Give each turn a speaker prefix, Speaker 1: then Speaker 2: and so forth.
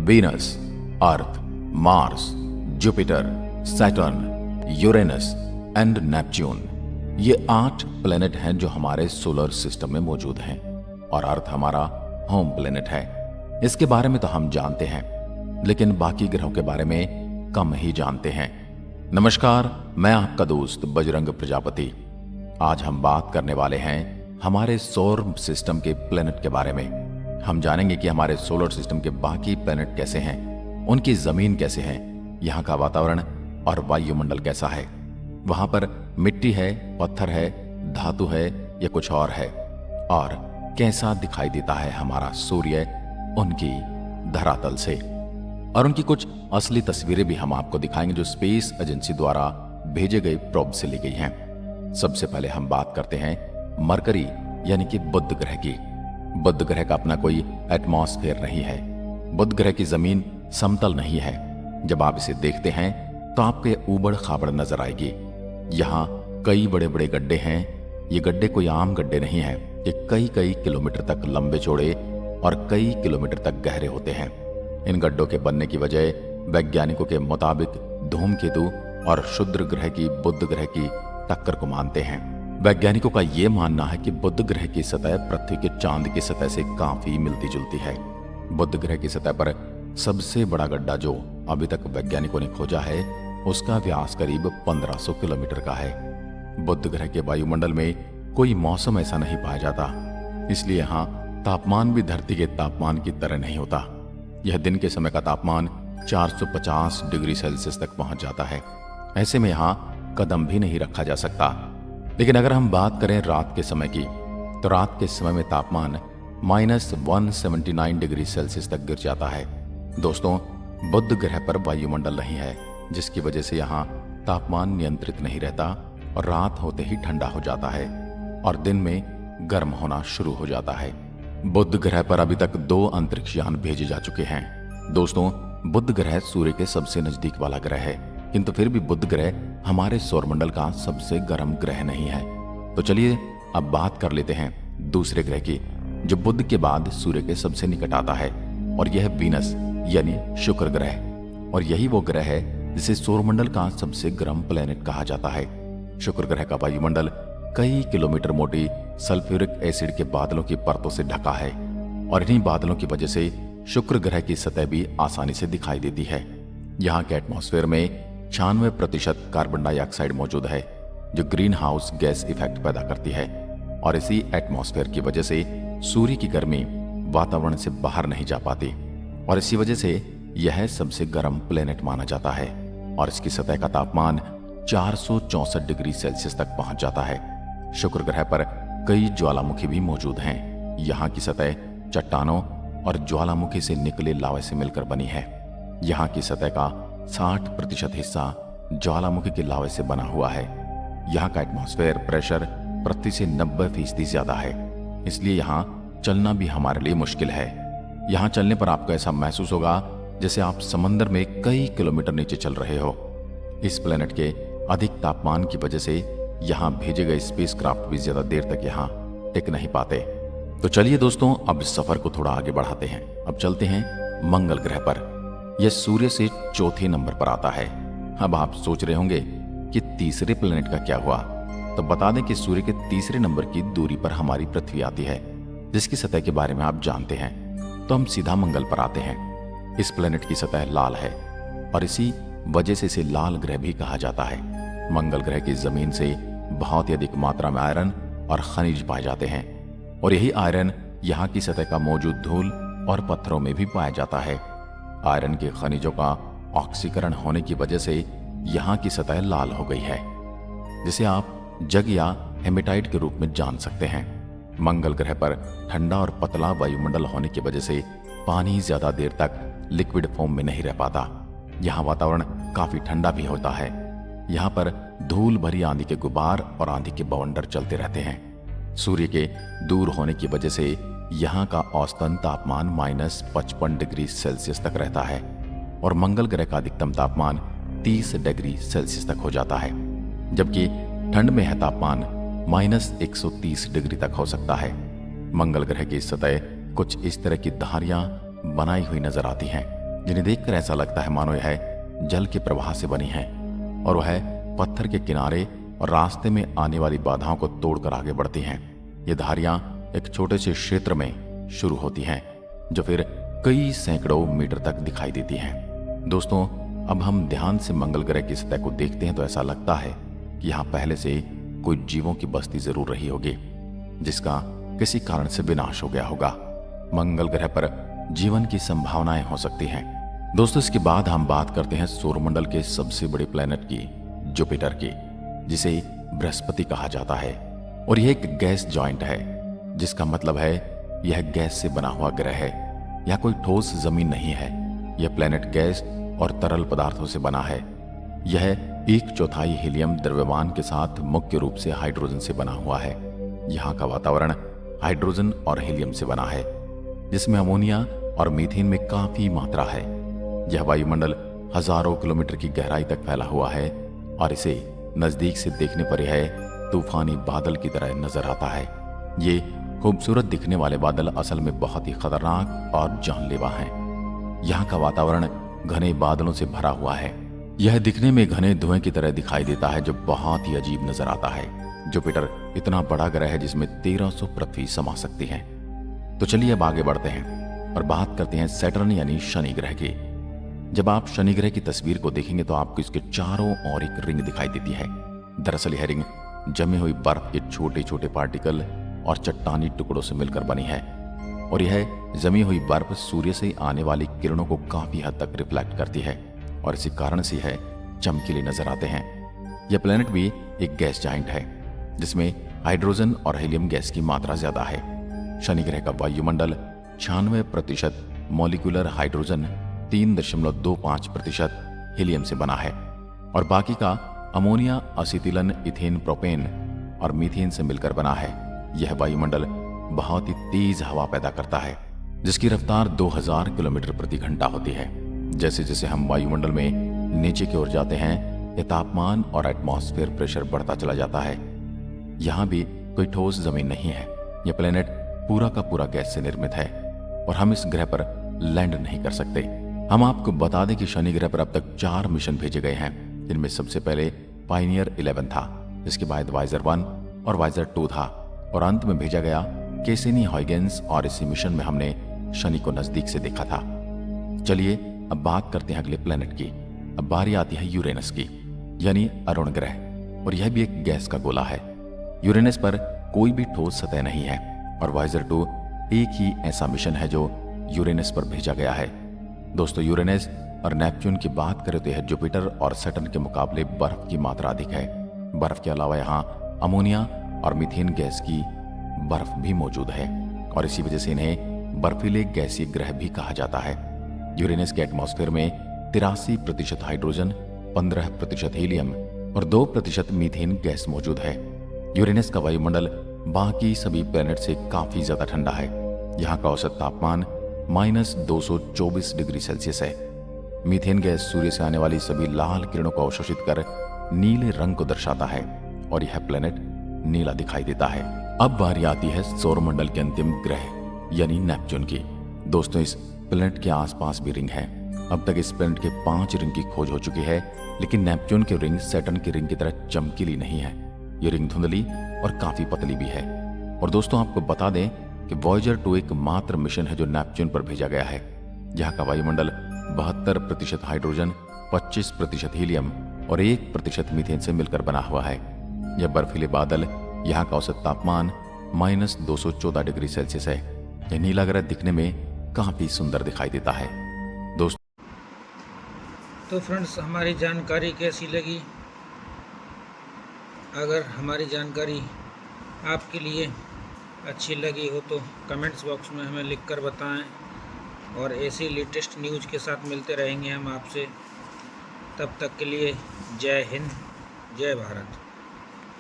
Speaker 1: Venus, earth, Mars, Jupiter, Saturn, Uranus and Neptune, ये 8 planet हैं जो हमारे सोलर सिस्टम में मौजूद हैं और अर्थ हमारा होम प्लेनेट है। इसके बारे में तो हम जानते हैं, लेकिन बाकी ग्रहों के बारे में कम ही जानते हैं। नमस्कार, मैं आपका दोस्त बजरंग प्रजापति। आज हम बात करने वाले हैं हमारे सौर सिस्टम के प्लेनेट के बारे में। हम जानेंगे कि हमारे सोलर सिस्टम के बाकी प्लेनेट कैसे हैं, उनकी जमीन कैसे है, यहाँ का वातावरण और वायुमंडल कैसा है, वहां पर मिट्टी है, पत्थर है, धातु है या कुछ और है, और कैसा दिखाई देता है हमारा सूर्य उनकी धरातल से। और उनकी कुछ असली तस्वीरें भी हम आपको दिखाएंगे जो स्पेस एजेंसी द्वारा भेजे गए प्रोब से ली गई हैं। सबसे पहले हम बात करते हैं मरकरी यानी कि बुध ग्रह की। बुध ग्रह का अपना कोई एटमॉस्फेयर नहीं है। बुध ग्रह की जमीन समतल नहीं है। जब आप इसे देखते हैं तो आपको ये ऊबड़ खाबड़ नजर आएगी। यहाँ कई बड़े बड़े गड्ढे हैं। ये गड्ढे कोई आम गड्ढे नहीं हैं। ये कई कई किलोमीटर तक लंबे चौड़े और कई किलोमीटर तक गहरे होते हैं। इन गड्ढों के बनने की वजह वैज्ञानिकों के मुताबिक धूमकेतु और क्षुद्र ग्रह की बुध ग्रह की टक्कर को मानते हैं। वैज्ञानिकों का यह मानना है कि बुध ग्रह की सतह पृथ्वी के चांद की सतह से काफी मिलती जुलती है। बुध ग्रह की सतह पर सबसे बड़ा गड्ढा जो अभी तक वैज्ञानिकों ने खोजा है, उसका व्यास करीब 1500 किलोमीटर का है। बुध ग्रह के वायुमंडल में कोई मौसम ऐसा नहीं पाया जाता, इसलिए यहाँ तापमान भी धरती के तापमान की तरह नहीं होता। यह दिन के समय का तापमान 450 डिग्री सेल्सियस तक पहुंच जाता है। ऐसे में यहाँ कदम भी नहीं रखा जा सकता। लेकिन अगर हम बात करें रात के समय की, तो रात के समय में तापमान -179 डिग्री सेल्सियस तक गिर जाता है। दोस्तों, बुध ग्रह पर वायुमंडल नहीं है, जिसकी वजह से यहाँ तापमान नियंत्रित नहीं रहता और रात होते ही ठंडा हो जाता है और दिन में गर्म होना शुरू हो जाता है। बुध ग्रह पर अभी तक 2 अंतरिक्ष यान भेजे जा चुके हैं। दोस्तों, बुध ग्रह सूर्य के सबसे नजदीक वाला ग्रह है, किंतु फिर भी बुध ग्रह हमारे सौरमंडल का सबसे गर्म ग्रह नहीं है। तो चलिए अब बात कर लेते हैं दूसरे ग्रह की, जो बुध के बाद सूर्य के सबसे निकट आता है, और यह है वीनस यानी शुक्र ग्रह। और यही वो ग्रह है जिसे सौरमंडल का सबसे गर्म प्लेनेट कहा जाता है। शुक्र ग्रह का वायुमंडल कई किलोमीटर मोटी सल्फ्यूरिक एसिड के बादलों की परतों से ढका है, और इन्हीं बादलों की वजह से शुक्र ग्रह की सतह भी आसानी से दिखाई देती है। यहाँ के एटमॉस्फेयर में 96% कार्बन डाइऑक्साइड मौजूद है, जो ग्रीन हाउस गैस इफेक्ट पैदा करती है, और इसी एटमॉस्फेयर की वजह से सूर्य की गर्मी वातावरण से बाहर नहीं जा पाती, और इसी वजह से यह सबसे गर्म प्लेनेट माना जाता है। और इसकी सतह का तापमान 464 डिग्री सेल्सियस तक पहुंच जाता है। शुक्र ग्रह पर कई ज्वालामुखी भी मौजूद हैं। यहाँ की सतह चट्टानों और ज्वालामुखी से निकले लावा से मिलकर बनी है। यहाँ की सतह का 60% हिस्सा ज्वालामुखी के लावे से बना हुआ है। यहाँ का एटमॉस्फेयर प्रेशर पृथ्वी से 90% ज्यादा है, इसलिए यहाँ चलना भी हमारे लिए मुश्किल है। यहाँ चलने पर आपको ऐसा महसूस होगा जैसे आप समंदर में कई किलोमीटर नीचे चल रहे हो। इस प्लेनेट के अधिक तापमान की वजह से यहाँ भेजे गए स्पेसक्राफ्ट भी ज्यादा देर तक यहाँ टिक नहीं पाते। तो चलिए दोस्तों, अब इस सफर को थोड़ा आगे बढ़ाते हैं। अब चलते हैं मंगल ग्रह पर। यह सूर्य से चौथे नंबर पर आता है। अब आप सोच रहे होंगे कि तीसरे प्लेनेट का क्या हुआ, तो बता दें कि सूर्य के तीसरे नंबर की दूरी पर हमारी पृथ्वी आती है, जिसकी सतह के बारे में आप जानते हैं। तो हम सीधा मंगल पर आते हैं। इस प्लेनेट की सतह लाल है और इसी वजह से इसे लाल ग्रह भी कहा जाता है। मंगल ग्रह की जमीन से बहुत ही अधिक मात्रा में आयरन और खनिज पाए जाते हैं, और यही आयरन यहाँ की सतह का मौजूद धूल और पत्थरों में भी पाया जाता है। आयरन के खनिजों का ऑक्सीकरण होने की वजह से यहाँ की सतह लाल हो गई है, जिसे आप जग या हेमेटाइट के रूप में जान सकते हैं। मंगल ग्रह पर ठंडा और पतला वायुमंडल होने की वजह से पानी ज्यादा देर तक लिक्विड फॉर्म में नहीं रह पाता। यहाँ वातावरण काफी ठंडा भी होता है। यहाँ पर धूल भरी आंधी के गुबार और आंधी के बवंडर चलते रहते हैं। सूर्य के दूर होने की वजह से यहाँ का औसतन तापमान -55 डिग्री सेल्सियस तक रहता है, और मंगल ग्रह का अधिकतम तापमान 30 डिग्री सेल्सियस तक हो जाता है, जबकि ठंड में यह तापमान -130 डिग्री तक हो सकता है। मंगल ग्रह की सतह कुछ इस तरह की धारियां बनाई हुई नजर आती हैं, जिन्हें देखकर ऐसा लगता है मानो यह जल के प्रवाह से बनी है और वह पत्थर के किनारे और रास्ते में आने वाली बाधाओं को तोड़कर आगे बढ़ती हैं। ये धारियां एक छोटे से क्षेत्र में शुरू होती हैं जो फिर कई सैकड़ों मीटर तक दिखाई देती हैं। दोस्तों, अब हम ध्यान से मंगल ग्रह की सतह को देखते हैं तो ऐसा लगता है कि यहाँ पहले से कोई जीवों की बस्ती जरूर रही होगी जिसका किसी कारण से विनाश हो गया होगा। मंगल ग्रह पर जीवन की संभावनाएं हो सकती हैं। दोस्तों, इसके बाद हम बात करते हैं सौरमंडल के सबसे बड़े प्लैनेट की, जुपिटर की, जिसे बृहस्पति कहा जाता है। और यह एक गैस जॉइंट है, जिसका मतलब है यह गैस से बना हुआ ग्रह है। यह कोई ठोस जमीन नहीं है। यह प्लैनेट गैस और तरल पदार्थों से बना है। यह 1/4 हीलियम द्रव्यमान के साथ मुख्य रूप से हाइड्रोजन से बना हुआ है। यहाँ का वातावरण हाइड्रोजन और हीलियम से बना है, जिसमें अमोनिया और मीथेन में काफी मात्रा है। यह वायुमंडल हजारों किलोमीटर की गहराई तक फैला हुआ है और इसे नजदीक से देखने पर यह तूफानी बादल की तरह नजर आता है। ये खूबसूरत दिखने वाले बादल असल में बहुत ही खतरनाक और जानलेवा हैं। यहाँ का वातावरण घने बादलों से भरा हुआ है। यह दिखने में घने धुएं की तरह दिखाई देता है जो बहुत ही अजीब नजर आता है। जुपिटर इतना बड़ा ग्रह है जिसमें 1300 पृथ्वी समा सकती हैं। तो चलिए अब आगे बढ़ते हैं और बात करते हैं सैटर्न यानी शनि ग्रह की। जब आप शनि ग्रह की तस्वीर को देखेंगे तो आपको इसके चारों ओर एक रिंग दिखाई देती है। दरअसल यह रिंग जमी हुई बर्फ के छोटे छोटे पार्टिकल और चट्टानी टुकड़ों से मिलकर बनी है और यह जमी हुई बर्फ सूर्य से आने वाली किरणों को काफी हद तक रिफ्लेक्ट करती है और इसी कारण से यह चमकीले नजर आते हैं। यह प्लेनेट भी एक गैस जाइंट है जिसमें हाइड्रोजन और हीलियम गैस की मात्रा ज्यादा है। शनि ग्रह का वायुमंडल 96% मॉलिक्यूलर हाइड्रोजन, 3.25% हीलियम से बना है और बाकी का अमोनिया, असिटिलन, इथेन, प्रोपेन और मीथेन से मिलकर बना है। यह वायुमंडल बहुत ही तेज हवा पैदा करता है जिसकी रफ्तार 2000 किलोमीटर प्रति घंटा होती है। जैसे जैसे हम वायुमंडल में नीचे की ओर जाते हैं, यह तापमान और एटमॉस्फेयर प्रेशर बढ़ता चला जाता है। यहाँ भी कोई ठोस जमीन नहीं है। यह प्लेनेट पूरा का पूरा गैस से निर्मित है और हम इस ग्रह पर लैंड नहीं कर सकते। हम आपको बता दें कि शनि ग्रह पर अब तक 4 मिशन भेजे गए हैं, जिनमें सबसे पहले पायनियर 11 था, इसके बाद वाइजर 1 और वाइजर 2 था और अंत में भेजा गया कैसिनी हॉयगेंस और इसी मिशन में हमने शनि को नजदीक से देखा था। चलिए अब बात करते हैं अगले प्लेनेट की। अब बारी आती है यूरेनस की, यानी अरुण ग्रह, और यह भी एक गैस का गोला है। यूरेनस पर कोई भी ठोस सतह नहीं है और वाइजर 2 एक ही ऐसा मिशन है जो यूरेनस पर भेजा गया है। दोस्तों, यूरेनस और नेपच्यून की बात करें तो यह जुपिटर और सैटर्न के मुकाबले बर्फ की मात्रा अधिक है। बर्फ के अलावा यहाँ अमोनिया और मीथेन गैस की बर्फ भी मौजूद है और इसी वजह से इन्हें बर्फीले गैसीय ग्रह भी कहा जाता है। यूरेनस के एटमॉस्फेयर में 83% हाइड्रोजन, 15% हीलियम और 2% मीथेन गैस मौजूद है। यूरेनस का वायुमंडल बाकी सभी प्लैनेट से काफी ज्यादा ठंडा है। यहाँ का औसत तापमान -224 डिग्री सेल्सियस है। मीथेन गैस सूर्य से आने वाली सभी लाल किरणों को अवशोषित कर नीले रंग को दर्शाता है और यह प्लैनेट नीला दिखाई देता है। अब बारी आती है सौरमंडल के अंतिम ग्रह यानी नेपच्यून की। दोस्तों, इस प्लैनेट के आसपास भी रिंग है। अब तक इस प्लैनेट के 5 रिंग की खोज हो चुकी है, लेकिन नेपच्यून की रिंग सैटर्न की रिंग की तरह चमकीली नहीं है। ये रिंग धुंधली और काफी पतली भी है। और दोस्तों, आपको बता दें कि वॉयेजर 2 एकमात्र मिशन है जो नेपच्यून पर भेजा गया है। यहाँ का वायुमंडल 72% हाइड्रोजन, 25% हीलियम और 1% मीथेन से मिलकर बना हुआ है। यह बर्फीले बादल, यहाँ का औसत तापमान -214 डिग्री सेल्सियस है। यह नीला ग्रह दिखने में काफी सुंदर दिखाई देता है।
Speaker 2: तो फ्रेंड्स, हमारी जानकारी कैसी लगी? अगर हमारी जानकारी आपके लिए अच्छी लगी हो तो कमेंट्स बॉक्स में हमें लिखकर बताएं और ऐसी लेटेस्ट न्यूज़ के साथ मिलते रहेंगे हम आपसे। तब तक के लिए जय हिंद, जय भारत।